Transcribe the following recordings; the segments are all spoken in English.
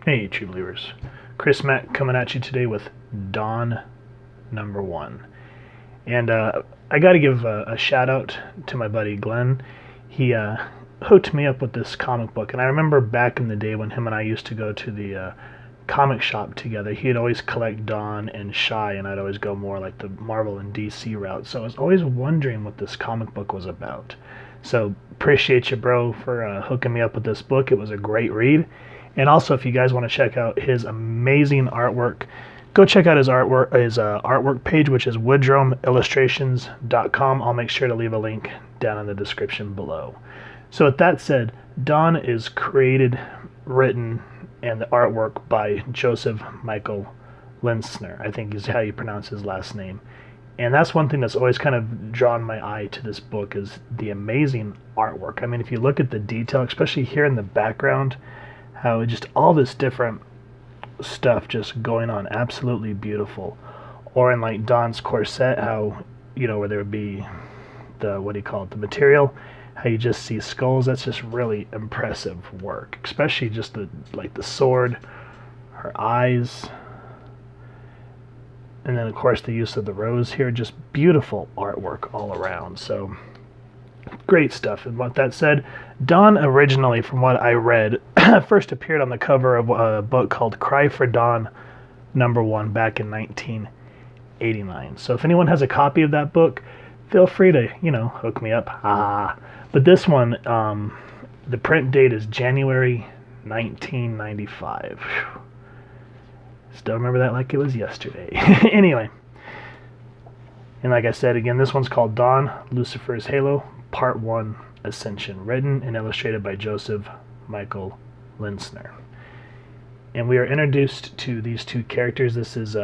Hey, true believers. Chris Mack coming at you today with Dawn #1. And I got to give a shout out to my buddy Glenn. He hooked me up with this comic book. And I remember back in the day when him and I used to go to the comic shop together, he'd always collect Dawn and Shy, and I'd always go more like the Marvel and DC route. So I was always wondering what this comic book was about. So appreciate you, bro, for hooking me up with this book. It was a great read. And also, if you guys want to check out his amazing artwork, go check out his artwork page, which is woodromeillustrations.com. I'll make sure to leave a link down in the description below. So with that said, Dawn is created, written, and the artwork by Joseph Michael Linsner, I think is how you pronounce his last name. And that's one thing that's always kind of drawn my eye to this book, is the amazing artwork. I mean, if you look at the detail, especially here in the background, how just all this different stuff just going on, absolutely beautiful. Or in like Dawn's corset, how, where there would be the, what do you call it, the material, how you just see skulls. That's just really impressive work, especially just the sword, her eyes, and then of course the use of the rose here. Just beautiful artwork all around. So great stuff. And with that said, Dawn originally, from what I read, first appeared on the cover of a book called Cry for Dawn #1 back in 1989. So if anyone has a copy of that book, feel free to, hook me up. But this one, the print date is January 1995. Still remember that like it was yesterday. Anyway. And like I said, again, this one's called Dawn, Lucifer's Halo, Part 1, Ascension, written and illustrated by Joseph Michael Linsner. And we are introduced to these two characters. This is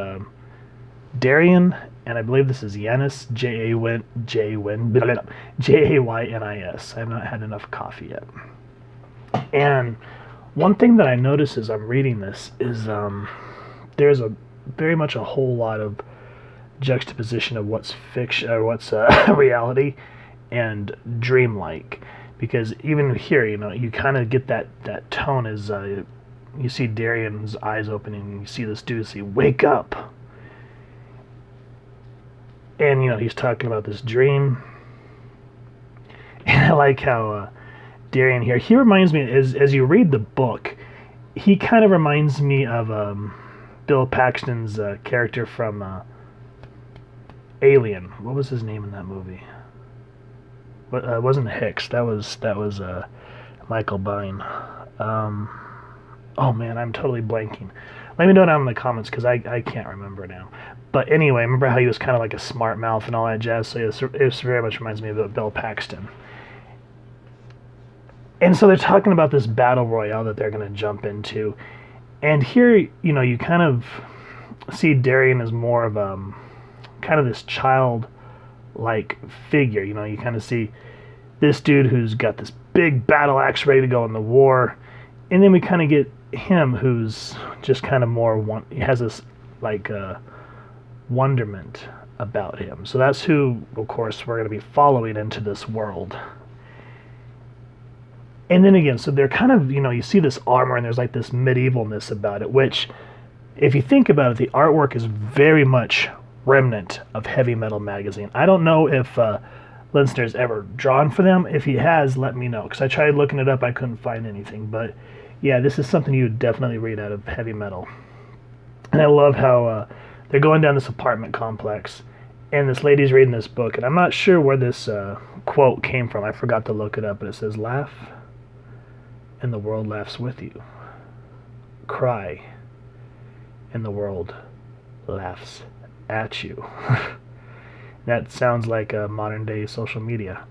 Darian, and I believe this is Yanis, Jaynis. I have not had enough coffee yet. And one thing that I notice as I'm reading this is there's very much a whole lot of juxtaposition of what's fiction or what's reality and dreamlike, because even here, you kind of get that tone as you see Darian's eyes opening, and you see this dude say, "Wake up!" And he's talking about this dream, and I like how Darian here, he reminds me, as you read the book, he kind of reminds me of Bill Paxton's character from Alien. What was his name in that movie? But it wasn't Hicks. That was Michael Biehn. Oh man, I'm totally blanking. Let me know down in the comments, because I can't remember now. But anyway, remember how he was kind of like a smart mouth and all that jazz. So it very much reminds me of Bill Paxton. And so they're talking about this battle royale that they're going to jump into. And here, you kind of see Darian as more of kind of this child-like figure. You kind of see this dude who's got this big battle axe ready to go in the war, and then we kind of get him who's just kind of more he has this wonderment about him. So that's who, of course, we're going to be following into this world. And then again, so they're kind of, you see this armor, and there's like this medievalness about it, which, if you think about it, the artwork is very much remnant of Heavy Metal magazine. I don't know if Linsner's ever drawn for them. If he has, let me know, because I tried looking it up, I couldn't find anything. But yeah, this is something you would definitely read out of Heavy Metal. And I love how they're going down this apartment complex, and this lady's reading this book, and I'm not sure where this quote came from. I forgot to look it up, but it says, "Laugh, and the world laughs with you. Cry, and the world laughs at you." That sounds like a modern day social media.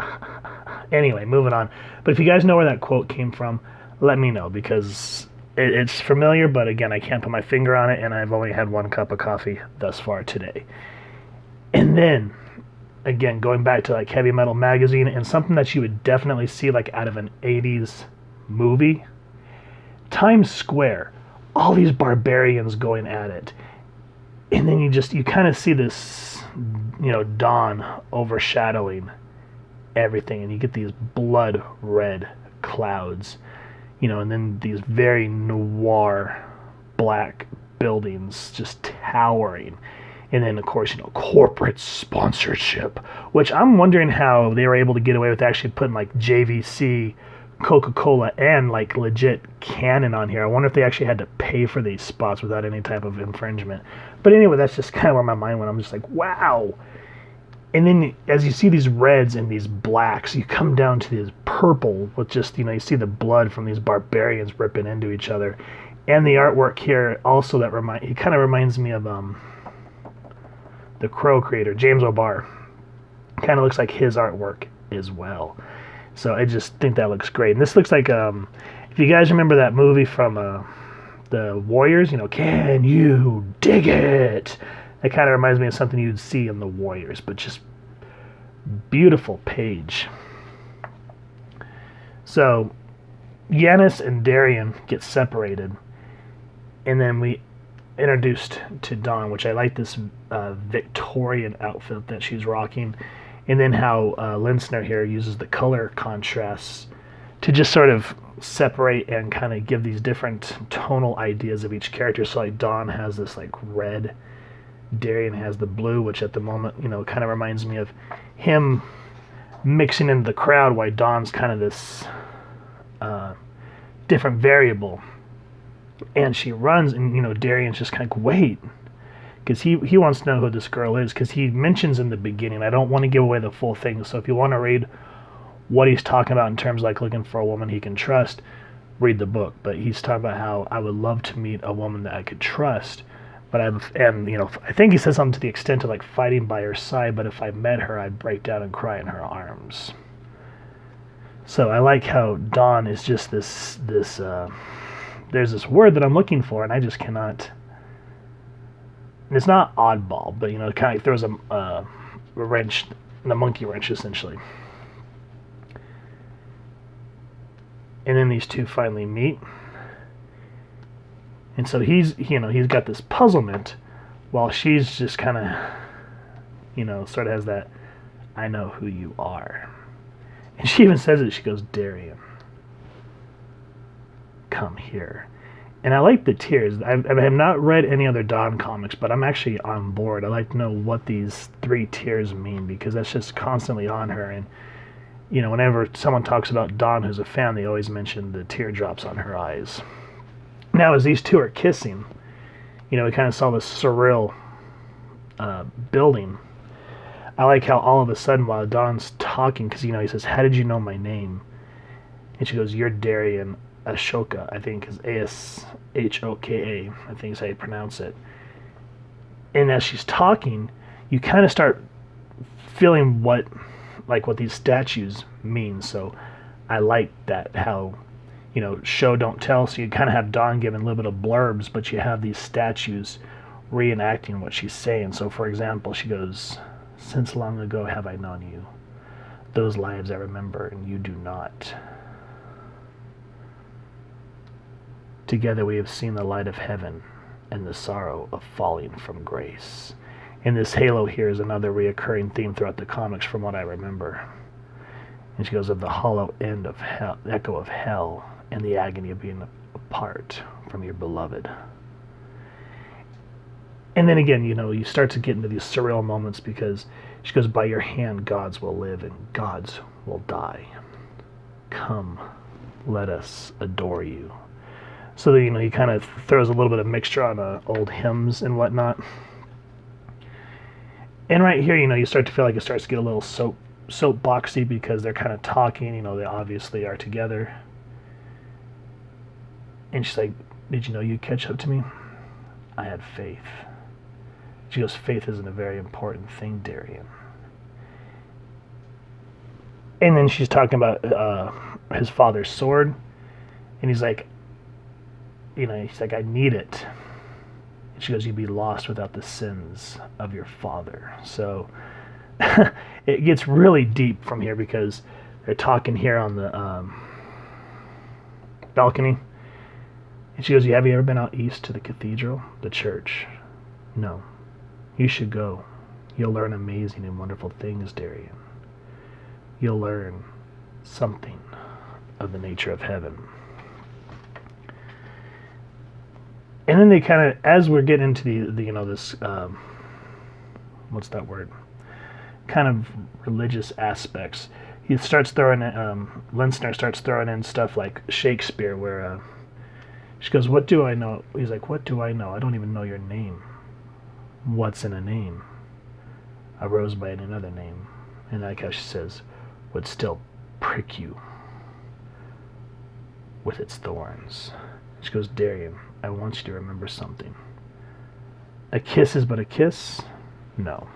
Anyway, moving on. But if you guys know where that quote came from, let me know, because it's familiar, but again, I can't put my finger on it, and I've only had one cup of coffee thus far today. And then, again, going back to like Heavy Metal magazine, and something that you would definitely see like out of an 80s movie, Times Square, all these barbarians going at it. And then you kind of see this, dawn overshadowing everything, and you get these blood red clouds, and then these very noir black buildings just towering. And then, of course, corporate sponsorship, which I'm wondering how they were able to get away with actually putting like JVC, Coca-Cola, and like legit Canon on here. I wonder if they actually had to pay for these spots without any type of infringement. But anyway, that's just kind of where my mind went. I'm just like, wow. And then as you see these reds and these blacks, you come down to this purple with just, you see the blood from these barbarians ripping into each other. And the artwork here also it kind of reminds me of the Crow creator, James O'Barr. Kind of looks like his artwork as well. So I just think that looks great. And this looks like, if you guys remember that movie from the Warriors, Can You Dig It? That kind of reminds me of something you'd see in the Warriors, but just beautiful page. So Yanis and Darian get separated, and then we introduced to Dawn, which I like this Victorian outfit that she's rocking, and then how Linsner here uses the color contrasts to just sort of separate and kind of give these different tonal ideas of each character. So like Dawn has this like red, Darian has the blue, which at the moment, kind of reminds me of him mixing into the crowd, while Dawn's kind of this different variable. And she runs, and Darian's just kind of like, wait, because he wants to know who this girl is, because he mentions in the beginning, I don't want to give away the full thing, so if you want to read what he's talking about in terms of like looking for a woman he can trust, read the book. But he's talking about how I would love to meet a woman that I could trust, but I think he says something to the extent of like fighting by her side, but if I met her, I'd break down and cry in her arms. So I like how Dawn is just this there's this word that I'm looking for, and I just cannot. And it's not oddball, but it kind of throws a wrench, the monkey wrench essentially. And then these two finally meet, and so he's got this puzzlement, while she's just kind of, sort of has that, I know who you are, and she even says it. She goes, Darian, come here. And I like the tears. I have not read any other Dawn comics, but I'm actually on board. I like to know what these 3 tears mean, because that's just constantly on her. And, whenever someone talks about Dawn who's a fan, they always mention the teardrops on her eyes. Now, as these two are kissing, we kind of saw this surreal building. I like how all of a sudden, while Dawn's talking, because, he says, how did you know my name? And she goes, you're Darian Ashoka, I think is Ashoka, I think is how you pronounce it. And as she's talking, you kind of start feeling what these statues mean. So I like that, how, show don't tell. So you kind of have Dawn giving a little bit of blurbs, but you have these statues reenacting what she's saying. So for example, she goes, since long ago have I known you. Those lives I remember, and you do not. Together we have seen the light of heaven and the sorrow of falling from grace. And this halo here is another reoccurring theme throughout the comics from what I remember. And she goes, of the hollow end of hell, echo of hell, and the agony of being apart from your beloved. And then again, you start to get into these surreal moments, because she goes, by your hand gods will live and gods will die. Come, let us adore you. So that, he kind of throws a little bit of mixture on old hymns and whatnot. And right here, you start to feel like it starts to get a little soapboxy, because they're kind of talking, they obviously are together. And she's like, did you know you'd catch up to me? I had faith. She goes, faith isn't a very important thing, Darian. And then she's talking about his father's sword. And he's like, I need it. And she goes, you'd be lost without the sins of your father. So it gets really deep from here, because they're talking here on the balcony. And she goes, have you ever been out east to the cathedral, the church? No. You should go. You'll learn amazing and wonderful things, Darian. You'll learn something of the nature of heaven. And then they kind of, as we're getting into the this, what's that word? Kind of religious aspects. He starts throwing Linsner starts throwing in stuff like Shakespeare, where she goes, "What do I know?" He's like, "What do I know? I don't even know your name. What's in a name? A rose by another name." And I like how she says, "Would still prick you with its thorns." She goes, "Darian, I want you to remember something. A kiss is but a kiss? No.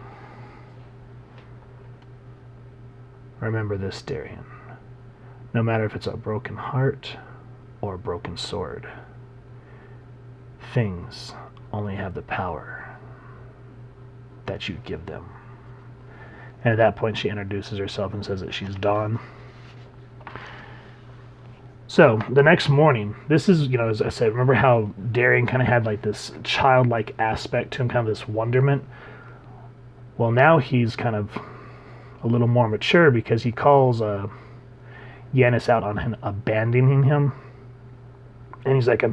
Remember this, Darian. No matter if it's a broken heart or a broken sword, things only have the power that you give them." And at that point, she introduces herself and says that she's Dawn. So the next morning, this is, as I said, remember how Darian kind of had like this childlike aspect to him, kind of this wonderment? Well, now he's kind of a little more mature because he calls Yanis out on him abandoning him. And he's like, I'm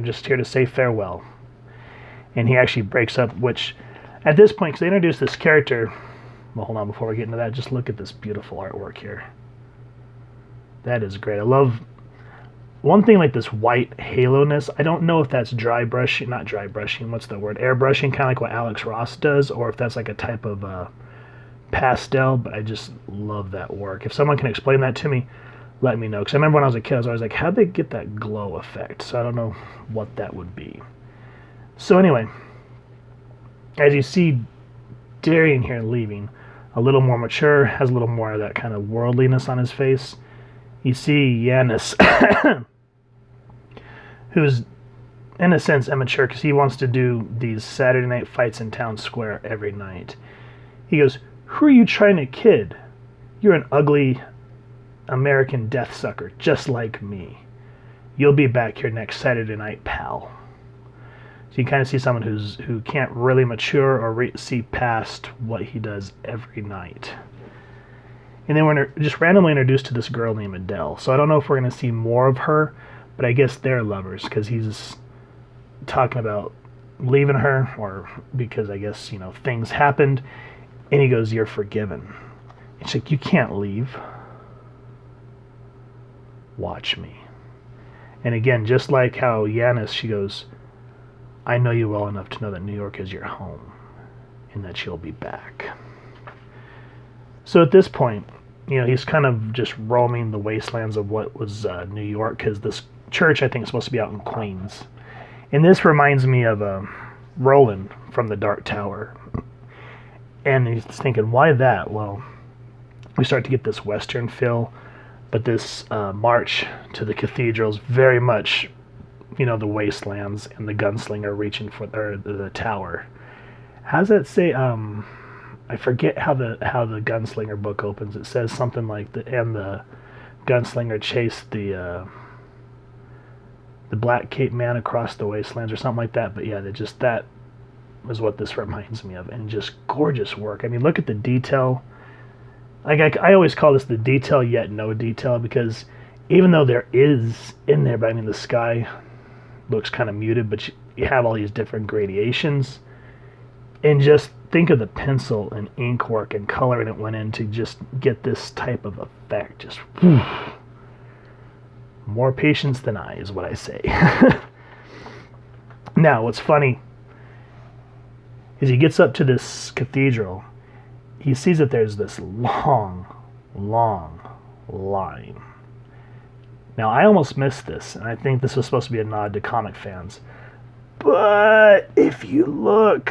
just here to say farewell. And he actually breaks up, which at this point, because they introduced this character, well, hold on, before we get into that, just look at this beautiful artwork here. That is great. I love one thing, like this white halo-ness. I don't know if that's airbrushing, kind of like what Alex Ross does, or if that's like a type of pastel, but I just love that work. If someone can explain that to me, let me know. Because I remember when I was a kid, I was always like, how'd they get that glow effect? So I don't know what that would be. So anyway, as you see Darian here leaving, a little more mature, has a little more of that kind of worldliness on his face. You see Yanis, who's in a sense immature because he wants to do these Saturday night fights in town square every night. He goes, "Who are you trying to kid? You're an ugly American death sucker, just like me. You'll be back here next Saturday night, pal." So you kind of see someone who can't really mature or see past what he does every night. And then we're just randomly introduced to this girl named Adele. So I don't know if we're going to see more of her, but I guess they're lovers because he's talking about leaving her, or because I guess, things happened. And he goes, "You're forgiven." And she's like, "You can't leave. Watch me." And again, just like how Yanis, she goes, "I know you well enough to know that New York is your home and that you'll be back." So at this point, he's kind of just roaming the wastelands of what was New York, because this church, I think, is supposed to be out in Queens. And this reminds me of Roland from the Dark Tower. And he's thinking, why that? Well, we start to get this Western feel, but this march to the cathedral is very much, the wastelands and the gunslinger reaching for the tower. How does that say? I forget how the gunslinger book opens. It says something like the gunslinger chased the black cape man across the wastelands or something like that. But yeah, that is what this reminds me of, and just gorgeous work. I mean, look at the detail. Like I always call this the detail yet no detail, because even though there is in there, but I mean the sky looks kind of muted, but you have all these different gradations, and just think of the pencil and ink work and coloring it went in to just get this type of effect. Just more patience than I is what I say. Now, what's funny is he gets up to this cathedral. He sees that there's this long line. Now, I almost missed this, and I think this was supposed to be a nod to comic fans. But if you look,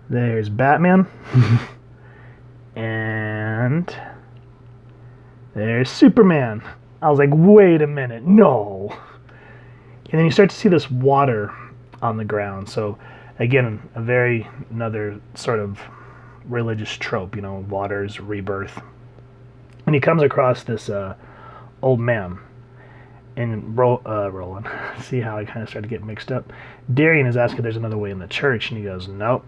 there's Batman, and there's Superman. I was like, wait a minute, no. And then you start to see this water on the ground. So, again, another sort of religious trope, water's rebirth. And he comes across this old man. And Roland, see how I kind of started to get mixed up? Darian is asking if there's another way in the church, and he goes, nope,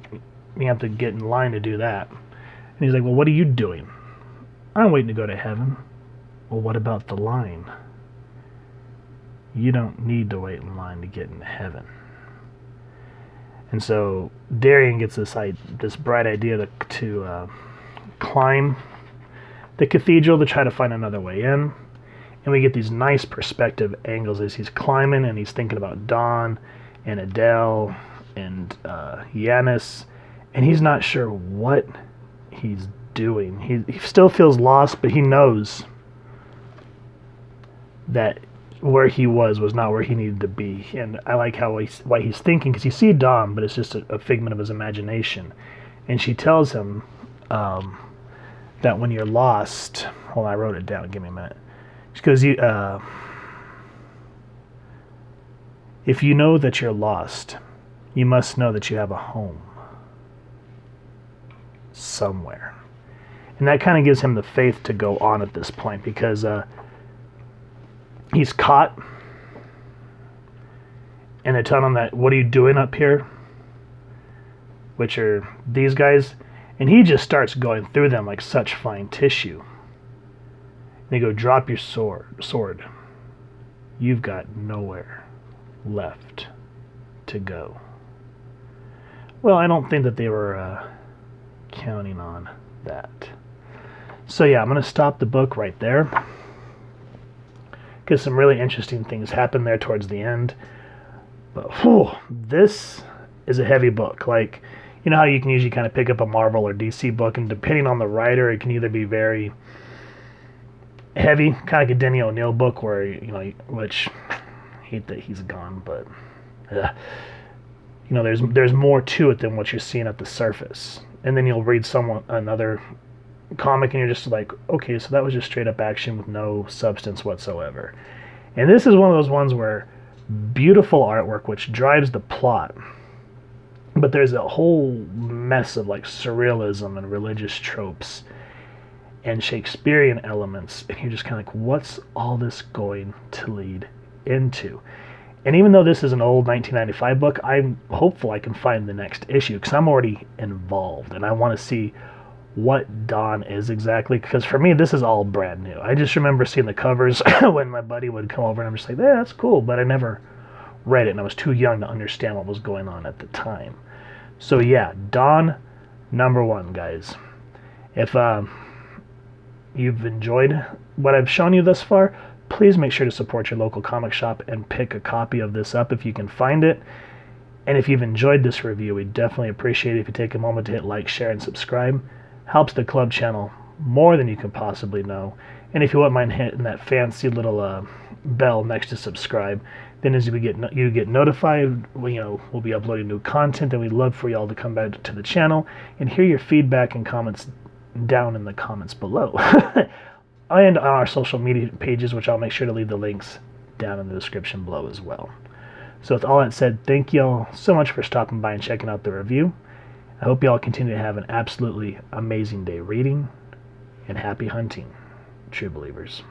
you have to get in line to do that. And he's like, well, what are you doing? I'm waiting to go to heaven. Well, what about the line? you don't need to wait in line to get into heaven. And so Darian gets this bright idea to climb the cathedral to try to find another way in. And we get these nice perspective angles as he's climbing, and he's thinking about Dawn and Adele and Yanis, and he's not sure what he's doing. He still feels lost, but he knows that where he was not where he needed to be. And I like why he's thinking, because you see Dawn, but it's just a figment of his imagination. And she tells him that when you're lost, hold on, I wrote it down, give me a minute. She goes, if you know that you're lost, you must know that you have a home somewhere. And that kind of gives him the faith to go on at this point, because he's caught, and they tell him that, what are you doing up here? Which are these guys. And he just starts going through them like such fine tissue. And they go, drop your sword. You've got nowhere left to go. Well, I don't think that they were counting on that. So yeah, I'm going to stop the book right there, because some really interesting things happen there towards the end. But this is a heavy book. Like, you know how you can usually kind of pick up a Marvel or DC book, and depending on the writer, it can either be very heavy, kind of like a Denny O'Neil book, where, you know, which I hate that he's gone, but you know, there's more to it than what you're seeing at the surface. And then you'll read another comic, and you're just like, okay, so that was just straight up action with no substance whatsoever. And this is one of those ones where beautiful artwork, which drives the plot, but there's a whole mess of like surrealism and religious tropes and Shakespearean elements, and you're just kind of like, what's all this going to lead into? And even though this is an old 1995 book, I'm hopeful I can find the next issue, because I'm already involved, and I want to see what Dawn is exactly, because for me, this is all brand new. I just remember seeing the covers when my buddy would come over, and I'm just like, yeah, that's cool, but I never read it, and I was too young to understand what was going on at the time. So yeah, Dawn, #1, guys. If you've enjoyed what I've shown you thus far, please make sure to support your local comic shop and pick a copy of this up if you can find it. And if you've enjoyed this review, we'd definitely appreciate it if you take a moment to hit like, share, and subscribe. Helps the club channel more than you can possibly know. And if you wouldn't mind hitting that fancy little bell next to subscribe, then as you get notified, we'll be uploading new content, and we'd love for y'all to come back to the channel and hear your feedback and comments down in the comments below. And on our social media pages, which I'll make sure to leave the links down in the description below as well. So with all that said, thank y'all so much for stopping by and checking out the review. I hope y'all continue to have an absolutely amazing day reading, and happy hunting, true believers.